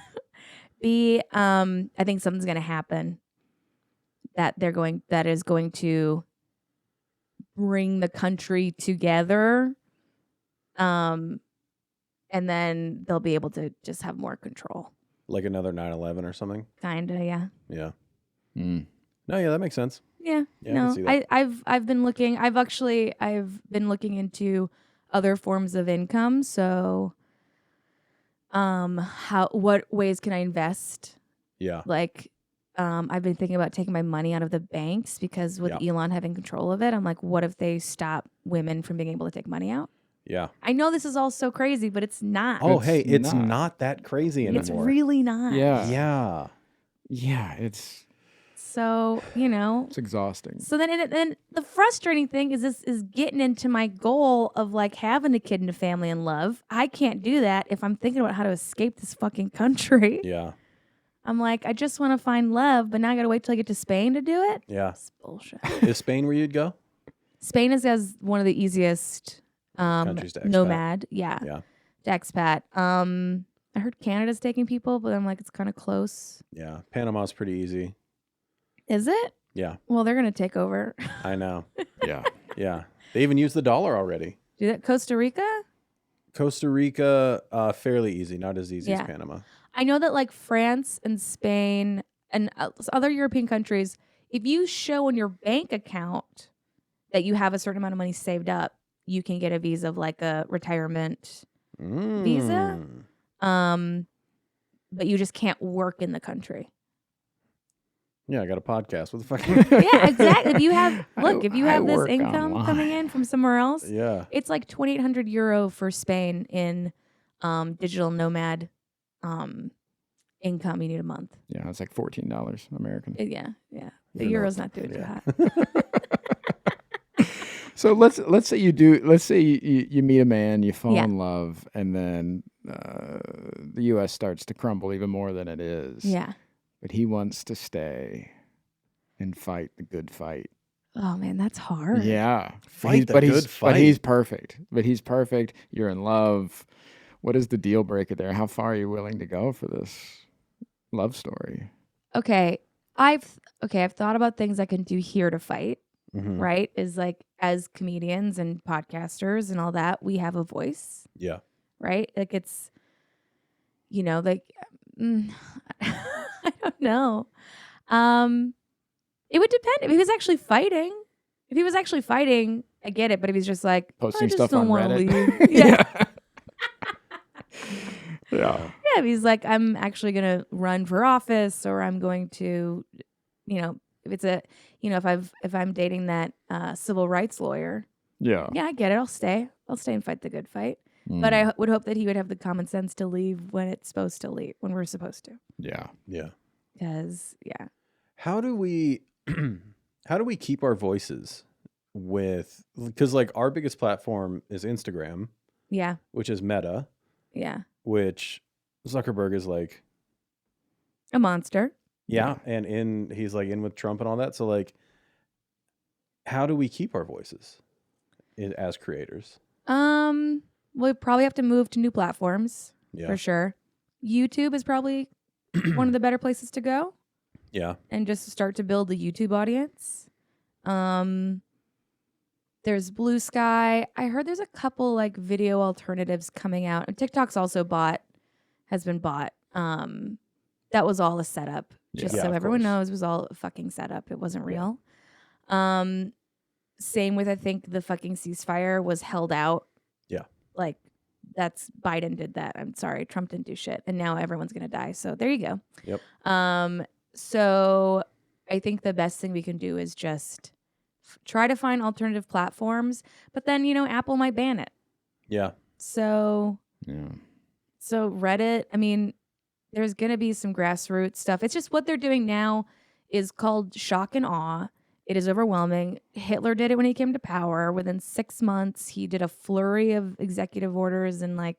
I think something's gonna happen that is going to bring the country together. And then they'll be able to just have more control. Like another 9/11 or something. Kinda, yeah. Yeah. Mm. No, yeah, that makes sense. Yeah. Yeah, I can No. see that. I've been looking into other forms of income. So what ways can I invest? Yeah. Like I've been thinking about taking my money out of the banks because with Elon having control of it, I'm like, what if they stop women from being able to take money out? Yeah. I know this is all so crazy, but it's not. Oh, It's hey, it's not. not that crazy anymore. It's really not. Yeah. Yeah. Yeah. It's So, exhausting. So then the frustrating thing is this is getting into my goal of like having a kid and a family and love. I can't do that if I'm thinking about how to escape this fucking country. Yeah. I'm like, I just want to find love, but now I got to wait till I get to Spain to do it. Yeah. It's bullshit. Is Spain where you'd go? Spain is as one of the easiest Countries to expat. nomad. Yeah. Yeah. To expat. I heard Canada's taking people, but I'm like, it's kind of close. Yeah. Panama's pretty easy. Is it? Yeah. Well, they're going to take over. I know. Yeah. Yeah. They even use the dollar already. Do that. Costa Rica? Costa Rica, fairly easy. Not as easy as Panama. I know that like France and Spain and other European countries, if you show on your bank account that you have a certain amount of money saved up, you can get a visa of like a retirement visa. But you just can't work in the country. Yeah, I got a podcast. What the fuck? Yeah, exactly. If you have I this work income online. coming in from somewhere else, Yeah. it's like €2,800 for Spain in digital nomad income you need a month. Yeah. It's like $14 American. Yeah. The Even though euro's it's not doing too yeah. hot. So let's say you meet a man, you fall in love, and then the U.S. starts to crumble even more than it is. Yeah. But he wants to stay and fight the good fight. Oh man, that's hard. Yeah. Fight the but good But fight. he's perfect. You're in love. What is the deal breaker there? How far are you willing to go for this love story? Okay. I've thought about things I can do here to fight, Mhm. right? Is like as comedians and podcasters and all that, we have a voice, Yeah. right? Like it's like I don't know. It would depend if he was actually fighting. If he was actually fighting, I get it. But if he's just like Posting I just stuff don't on want to Reddit. leave, yeah. Yeah. If he's like, I'm actually gonna run for office, or I'm going to, if it's if I'm dating that civil rights lawyer, Yeah. yeah, I get it. I'll stay and fight the good fight. But I would hope that he would have the common sense to leave when it's supposed to leave, when we're supposed to. Yeah. Yeah. Because How do we keep our voices because like our biggest platform is Instagram, yeah, which is Meta, yeah, which Zuckerberg is like, a monster. yeah, and he's like in with Trump and all that. So like, how do we keep our voices as creators? We'll probably have to move to new platforms Yeah. for sure. YouTube is probably one of the better places to go Yeah. and just start to build the YouTube audience. There's Blue Sky. I heard there's a couple like video alternatives coming out. And TikTok's also has been bought. That was all a setup. Just Yeah, so of everyone course. knows, it was all a fucking setup. It wasn't real. Same with, I think, the fucking ceasefire was held out. Yeah. Like, that's Biden did that. I'm sorry. Trump didn't do shit. And now everyone's going to die. So there you go. Yep. So I think the best thing we can do is just try to find alternative platforms. But then, Apple might ban it. Yeah. So Yeah. So Reddit, I mean, there's going to be some grassroots stuff. It's just what they're doing now is called shock and awe. It is overwhelming. Hitler did it when he came to power. Within 6 months, he did a flurry of executive orders and I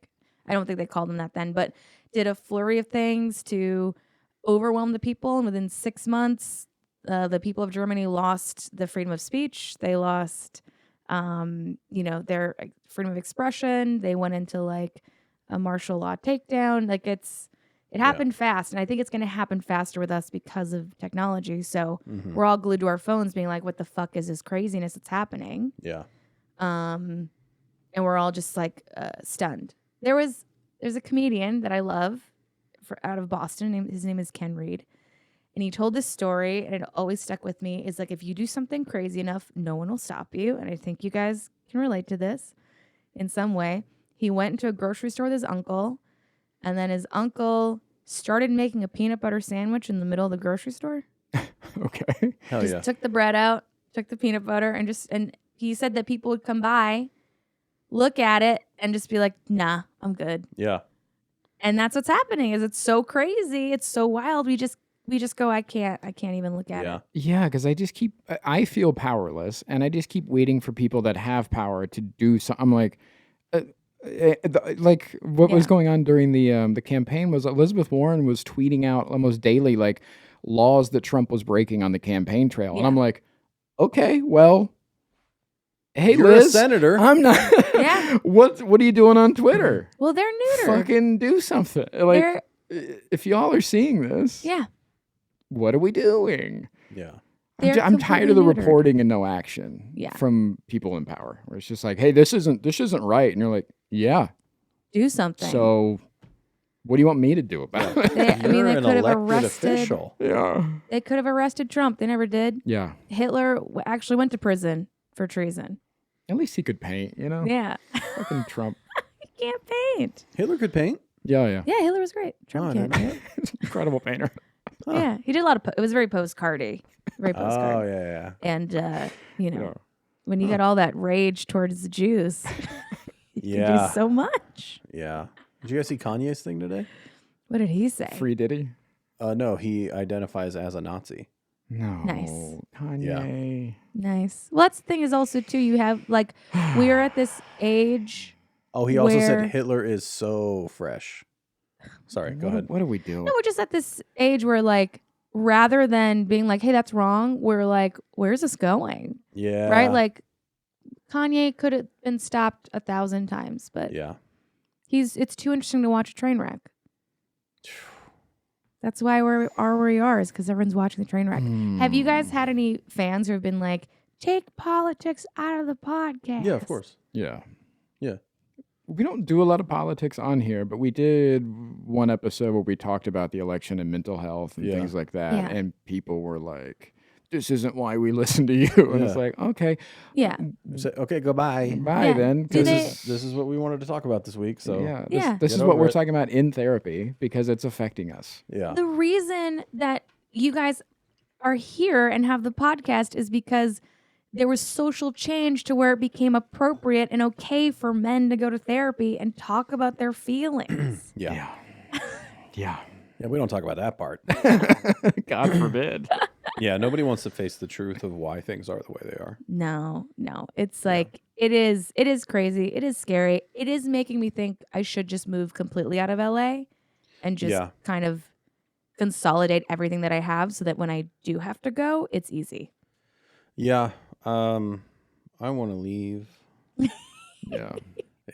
don't think they called them that then, but did a flurry of things to overwhelm the people. And within 6 months, the people of Germany lost the freedom of speech. They lost, their freedom of expression. They went into a martial law takedown. It happened fast, and I think it's going to happen faster with us because of technology. So we're all glued to our phones being like, what the fuck is this craziness that's happening? Yeah. And we're all just stunned. There's a comedian that I love out of Boston. His name is Ken Reed. And he told this story, and it always stuck with me. It's if you do something crazy enough, no one will stop you. And I think you guys can relate to this in some way. He went into a grocery store with his uncle, and then his uncle started making a peanut butter sandwich in the middle of the grocery store. Okay. Hell Just yeah. took the bread out, took the peanut butter, and he said that people would come by, look at it, and just be like, nah, I'm good. Yeah. And that's what's happening. Is it's so crazy, it's so wild. We just go, I can't even look at it. Yeah, because I feel powerless, and I just keep waiting for people that have power to do something. I'm like, what was going on during the campaign was Elizabeth Warren was tweeting out almost daily laws that Trump was breaking on the campaign trail, and I'm like, okay, well, hey, You're Liz, a senator. I'm not. Yeah. What are you doing on Twitter? Well, they're neutered. Fucking do something. If y'all are seeing this, Yeah. what are we doing? Yeah. I'm tired of the completely neutered. reporting and no action Yeah. from people in power. Where it's just like, hey, this isn't right, and you're like, yeah. Do something. So, what do you want me to do about it? They You're could an have elected arrested. official. Yeah. They could have arrested Trump. They never did. Yeah. Hitler actually went to prison for treason. At least he could paint, Yeah. Fucking Trump. He can't paint. Hitler could paint. Yeah. Yeah, Hitler was great. Oh, Trump I can't. didn't know. Incredible painter. Yeah, he did a lot of. It was very postcardy. Very Oh, postcard. yeah. And Yeah. when you get all that rage towards the Jews, you can Yeah. do so much. Yeah. Did you guys see Kanye's thing today? What did he say? Free Diddy? No, he identifies as a Nazi. No. Nice. Kanye. Nice. Well, that's the thing is also too. You have we are at this age. Oh, he also Where- said Hitler is so fresh. Sorry, go ahead. What do we do? No, we're just at this age where rather than being like, hey, that's wrong, we're like, where's this going? Yeah. Right? Kanye could have been stopped 1,000 times, but Yeah. it's too interesting to watch a train wreck. That's why we are where we are, is because everyone's watching the train wreck. Have you guys had any fans who have been like, take politics out of the podcast? Yeah, of course. Yeah. Yeah. We don't do a lot of politics on here, but we did one episode where we talked about the election and mental health and Yeah. things like that. Yeah. And people were like, this isn't why we listen to you. And it's Yeah. like, okay, Yeah. So, okay, goodbye. bye Yeah. then. Do 'cause they- This is what we wanted to talk about this week. So yeah, Yeah. this Get is what over we're it. talking about in therapy because it's affecting us. yeah. The reason that you guys are here and have the podcast is because there was social change to where it became appropriate and okay for men to go to therapy and talk about their feelings. Yeah. Yeah. Yeah, we don't talk about that part. God forbid. Yeah, nobody wants to face the truth of why things are the way they are. No. It's it is crazy. It is scary. It is making me think I should just move completely out of LA and just Yeah. kind of consolidate everything that I have so that when I do have to go, it's easy. Yeah. I want to leave. Yeah.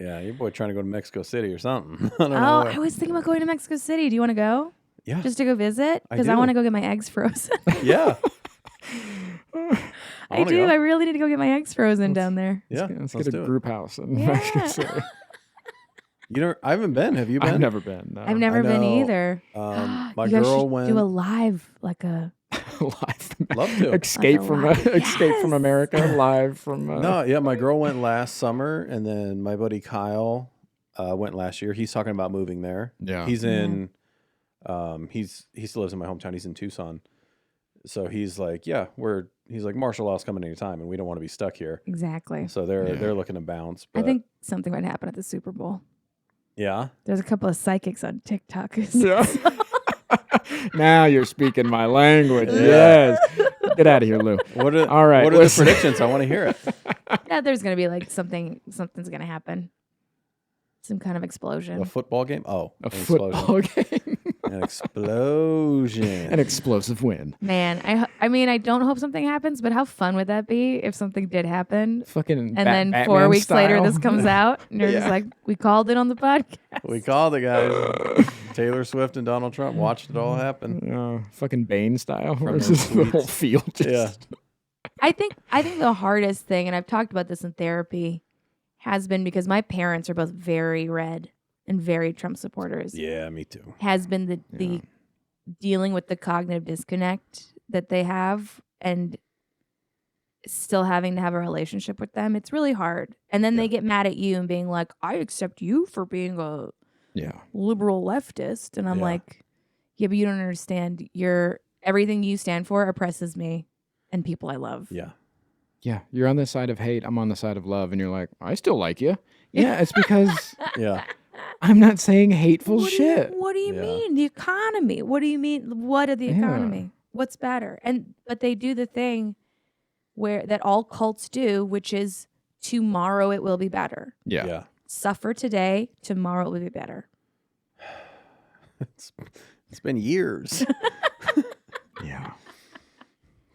Yeah, your boy trying to go to Mexico City or something. I don't Oh, know. I was thinking about going to Mexico City. Do you want to go? Yeah. Just to go visit? I Because I do. want to go get my eggs frozen. Yeah. I wanna do. go. I really need to go get my eggs frozen down there. Yeah, Let's let's get a do it. group house. And Yeah. I haven't been. Have you been? I've never been. No. I've never been know. either. My you guys girl should went. do a live, like a Live. Love to. Escape Like a from live- Escape from Yes. America live from. No, yeah, my girl went last summer, and then my buddy Kyle went last year. He's talking about moving there. Yeah. He's in. He still lives in my hometown. He's in Tucson, so he's like, he's like martial law's coming anytime, and we don't want to be stuck here. exactly. So they're looking to bounce. But I think something might happen at the Super Bowl. yeah, There's a couple of psychics on TikTok. Yeah. Now you're speaking my language. Yeah. Yes. Get out of here, Lou. All right, What are the listen. predictions? I want to hear it. Yeah, there's gonna be like something's gonna happen. Some kind of explosion. A football game? Oh, A an football game. An explosion. An explosive win. Man, I mean, I don't hope something happens, but how fun would that be if something did happen? Fucking And then 4 Batman weeks later, style. this comes out, and you're just Yeah. like, we called it on the podcast. We called it, guys. Taylor Swift and Donald Trump watched it all happen. Fucking Bane style. From Where it's their just the whole tweets. field. Just, Yeah. I think the hardest thing, and I've talked about this in therapy, has been because my parents are both very red and very Trump supporters. Yeah, me too. Has been the dealing with the cognitive disconnect that they have and still having to have a relationship with them. It's really hard. And then they get mad at you and being like, I accept you for being a Yeah. liberal leftist. And I'm Yeah. like, yeah, but you don't understand. Everything you stand for oppresses me and people I love. Yeah. Yeah. You're on the side of hate. I'm on the side of love. And you're like, I still like you. Yeah. It's because Yeah. I'm not saying hateful What shit. Do you Yeah. mean? The economy. What do you mean? What of the Yeah. economy? What's better? But they do the thing that all cults do, which is tomorrow it will be better. Yeah. Yeah. Suffer today, tomorrow it will be better. It's been years. Yeah.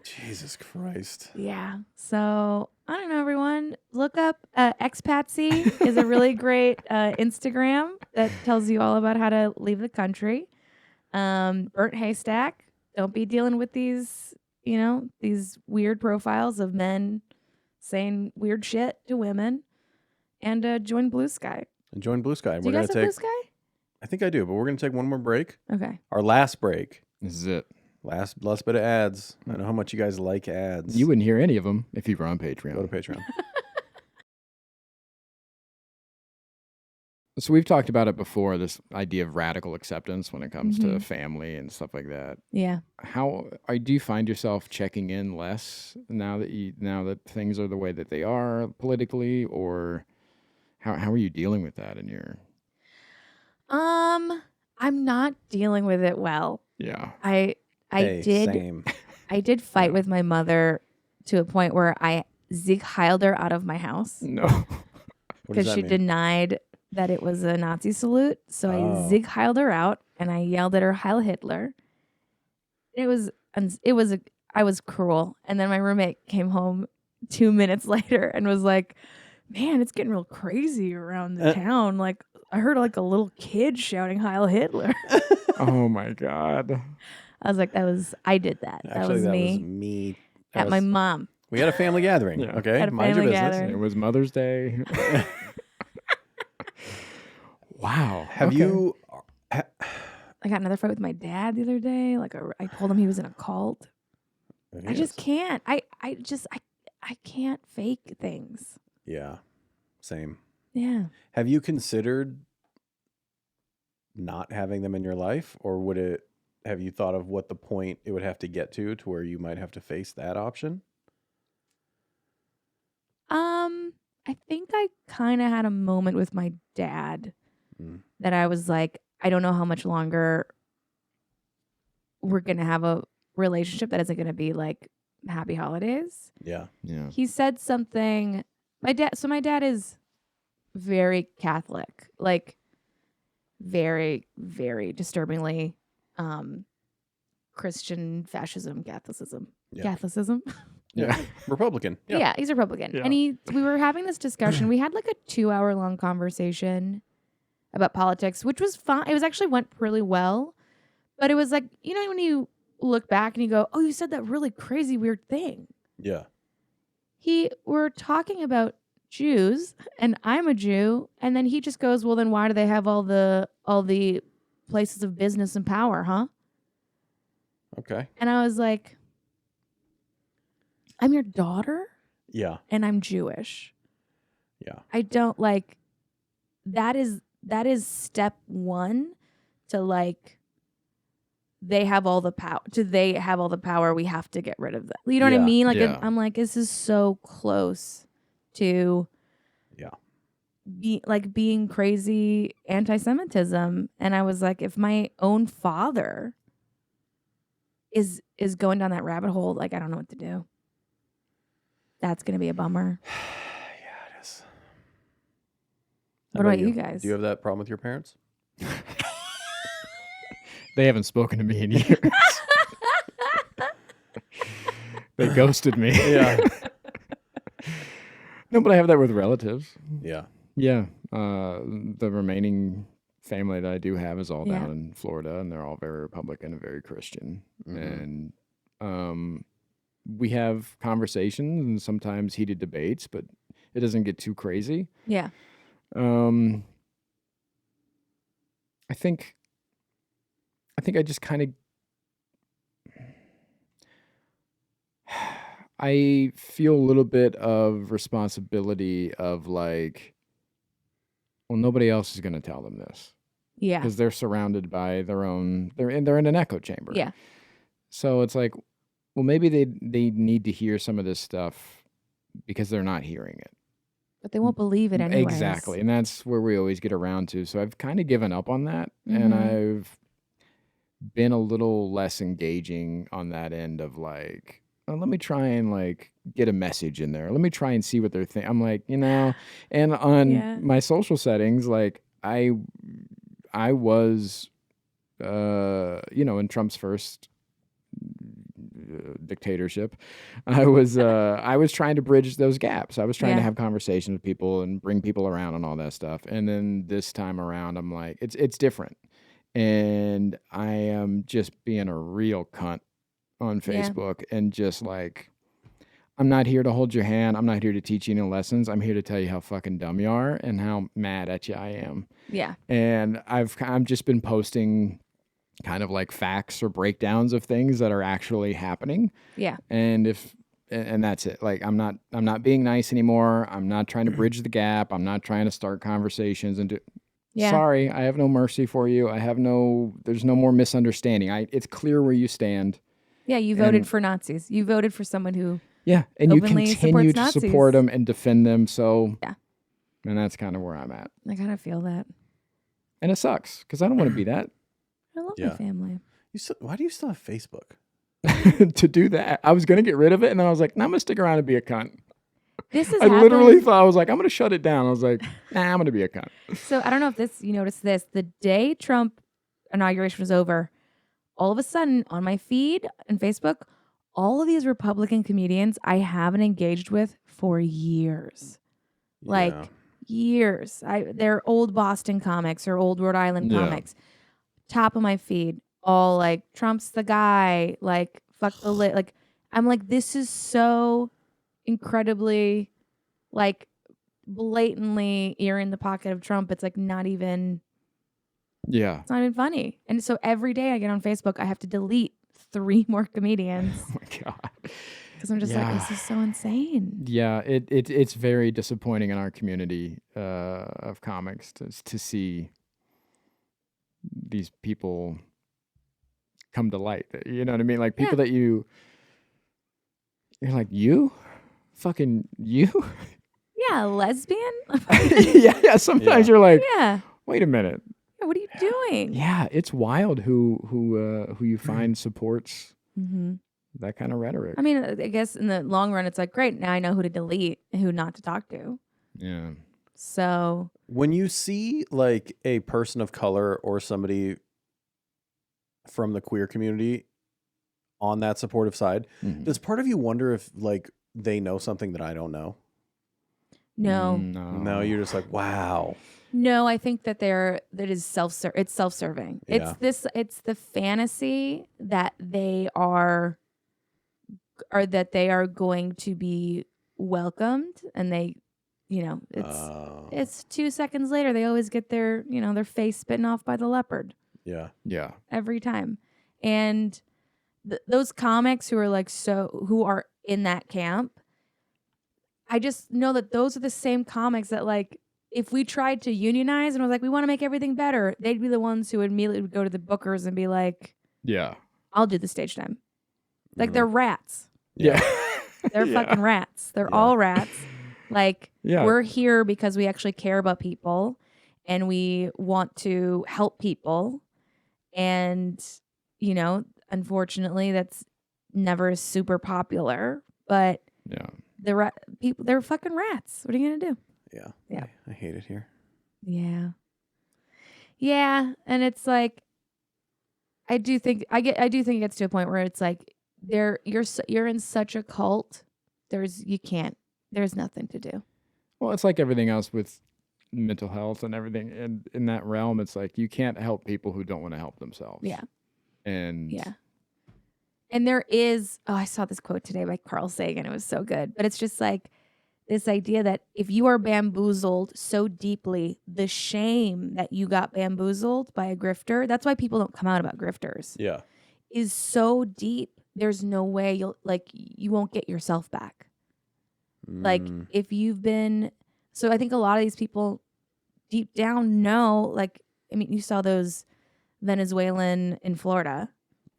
Jesus Christ. Yeah. So I don't know, everyone. Look up Expatsy is a really great Instagram that tells you all about how to leave the country. Burnt Haystack. Don't be dealing with these weird profiles of men saying weird shit to women. And join Blue Sky. And join Blue Sky. Do you guys have Blue Sky? I think I do, but we're gonna take one more break. Okay. Our last break. This is it. Last bit of ads. I know how much you guys like ads. You wouldn't hear any of them if you were on Patreon. go to Patreon. So we've talked about it before, this idea of radical acceptance when it comes to Mhm. family and stuff like that. Yeah. Do you find yourself checking in less now that things are the way that they are politically, or how are you dealing with that in your? I'm not dealing with it well. Yeah. I Hey, did Same. I did fight with my mother to a point where I Zigr her out of my house No. What does because that she mean? denied that it was a Nazi salute. So I Oh. Zigr her out and I yelled at her Heil Hitler. I was cruel. And then my roommate came home 2 minutes later and was like, "Man, it's getting real crazy around the town. Like I heard like a little kid shouting Heil Hitler." Oh my God. I was like, I did that. Actually, that was me me. at my mom. We had a family gathering. Yeah. Okay, Had a mind your family business. gathering. It was Mother's Day. Wow. Have Okay. you? I got another fight with my dad the other day. I told him he was in a cult. I just can't. I can't fake things. Yeah, same. Yeah. Have you considered not having them in your life, or have you thought of what the point it would have to get to where you might have to face that option? I think I kind of had a moment with my dad Mm. that I was like, I don't know how much longer we're going to have a relationship that isn't going to be like happy holidays. Yeah. Yeah. He said something. My dad is very Catholic, like very, very disturbingly Christian fascism, Catholicism. Yeah. Catholicism. Yeah. Republican. Yeah, he's a Republican. Yeah. And we were having this discussion. We had like a 2-hour-long conversation about politics, which was fine. It was actually went really well. But it was like, when you look back and you go, oh, you said that really crazy weird thing. Yeah. We're talking about Jews, and I'm a Jew, and then he just goes, well, then why do they have all the places of business and power, huh? Okay. And I was like, I'm your daughter, Yeah. and I'm Jewish. Yeah. I don't like that is step one to like they have all the power, we have to get rid of them. You know what I Yeah. mean? Like Yeah. I'm like, this is so close to Yeah. being crazy anti-Semitism. And I was like, if my own father is going down that rabbit hole, like I don't know what to do. That's gonna be a bummer. Yeah, it is. What about you guys? Do you have that problem with your parents? They haven't spoken to me in years. They ghosted me. Yeah. No, but I have that with relatives. Yeah. Yeah. The remaining family that I do have is all Yeah. down in Florida, and they're all very Republican and very Christian. Mhm. And we have conversations and sometimes heated debates, but it doesn't get too crazy. Yeah. I think I just kind of I feel a little bit of responsibility of like, well, nobody else is going to tell them this Yeah. because they're surrounded by their own. They're in an echo chamber. Yeah. So it's like, well, maybe they need to hear some of this stuff because they're not hearing it. But they won't believe it anyways. Exactly, and that's where we always get around to. So I've kind of given up on that, Mhm. and I've been a little less engaging on that end of like, oh, let me try and like get a message in there. Let me try and see what they're thinking. I'm like, and on Yeah. my social settings, like I was, in Trump's first dictatorship, I was trying to bridge those gaps. I was trying to Yeah. have conversations with people and bring people around and all that stuff. And then this time around, I'm like, it's different. And I am just being a real cunt on Yeah. Facebook and just like, I'm not here to hold your hand. I'm not here to teach you any lessons. I'm here to tell you how fucking dumb you are and how mad at you I am. Yeah. And I've just been posting kind of like facts or breakdowns of things that are actually happening. Yeah. And that's it. Like I'm not being nice anymore. I'm not trying to bridge the gap. I'm not trying to start conversations and do. Yeah. Sorry, I have no mercy for you. There's no more misunderstanding. It's clear where you stand. Yeah, you voted for Nazis. You voted for someone who Yeah, and you openly continue supports to support Nazis. them and defend them. So Yeah. And that's kind of where I'm at. I kind of feel that. And it sucks because I don't want to be that. I love Yeah. my family. Why do you still have Facebook? To do that, I was going to get rid of it. And then I was like, nah, I'm going to stick around and be a cunt. This is I literally thought, I was like, I'm going to shut it down. I was like, nah, I'm going to be a cunt. So I don't know if you noticed this. The day Trump inauguration was over, all of a sudden on my feed and Facebook, all of these Republican comedians I haven't engaged with for years. Like Yeah. years. They're old Boston comics or old Rhode Island Yeah. comics. Top of my feed. All like Trump's the guy, like fuck the lit. Like I'm like, this is so incredibly like blatantly ear in the pocket of Trump. It's like it's not even funny. And so every day I get on Facebook, I have to delete 3 more comedians Oh my God. because I'm just like, this is so insane. Yeah, it's very disappointing in our community of comics to see these people come to light. You know what I mean? Like people that you're like, you? Fucking you? Yeah, lesbian? yeah. Sometimes you're like, Yeah. wait a minute. Yeah, what are you doing? Yeah, it's wild who you find supports Mm-hmm. that kind of rhetoric. I mean, I guess in the long run, it's like, great, now I know who to delete and who not to talk to. Yeah. So, When you see like a person of color or somebody from the queer community on that supportive side, Mhm. does part of you wonder if like they know something that I don't know? no. No, you're just like, wow. No, I think that it's self-serving. Yeah. It's the fantasy that they are are that they are going to be welcomed, and they, it's 2 seconds later they always get their their face bitten off by the leopard Yeah. Yeah. every time. And those comics who are who are in that camp, I just know that those are the same comics that if we tried to unionize and was like, we want to make everything better, they'd be the ones who immediately would go to the bookers and be like, Yeah. I'll do the stage time. They're rats. Yeah. They're fucking rats. They're all rats. Yeah. We're here because we actually care about people and we want to help people. And, unfortunately, that's never super popular. But people, they're fucking rats. What are you going to do? Yeah. Yeah. I hate it here. Yeah. Yeah. And it's like, I do think it gets to a point where it's like you're in such a cult. There's nothing to do. Well, it's like everything else with mental health and everything. And in that realm, it's like you can't help people who don't want to help themselves. Yeah. And And there is, I saw this quote today by Carl Sagan. It was so good. But it's just like this idea that if you are bamboozled so deeply, the shame that you got bamboozled by a grifter, that's why people don't come out about grifters. Yeah. Is so deep. There's no way you won't get yourself back. If you've been, so I think a lot of these people deep down know, you saw those Venezuelan in Florida,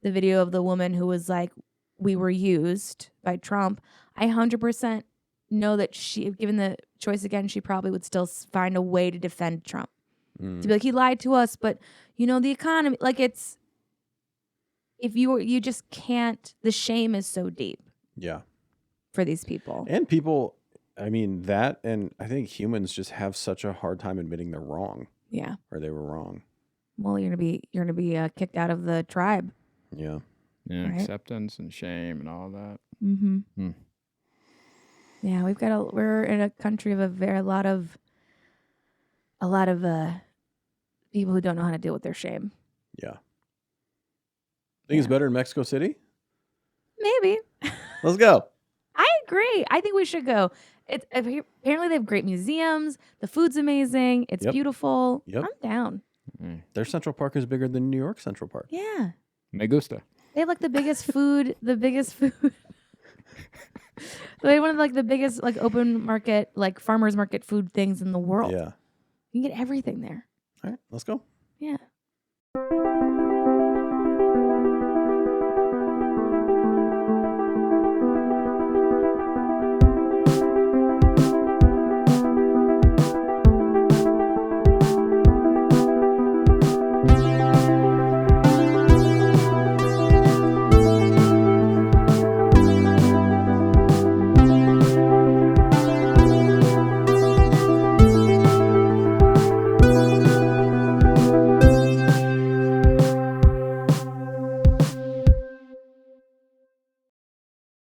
the video of the woman who was like, we were used by Trump. I 100% know that if given the choice again, she probably would still find a way to defend Trump. To be like, he lied to us, but the economy, it's, if you just can't, the shame is so deep. Yeah. For these people. And people, that, and I think humans just have such a hard time admitting they're wrong. Yeah. Or they were wrong. Well, you're gonna be kicked out of the tribe. Yeah. Yeah. Right? Acceptance and shame and all that. Mm-hmm. Yeah, we're in a country of a lot of people who don't know how to deal with their shame. Yeah. Think it's better in Mexico City? Maybe. Let's go. I agree. I think we should go. Apparently they have great museums. The food's amazing. It's beautiful. Yep. I'm down. Their Central Park is bigger than New York Central Park. Yeah. Me gusta. They have the biggest food. They have one of the biggest open market farmers market food things in the world. Yeah. You can get everything there. All right, let's go. Yeah.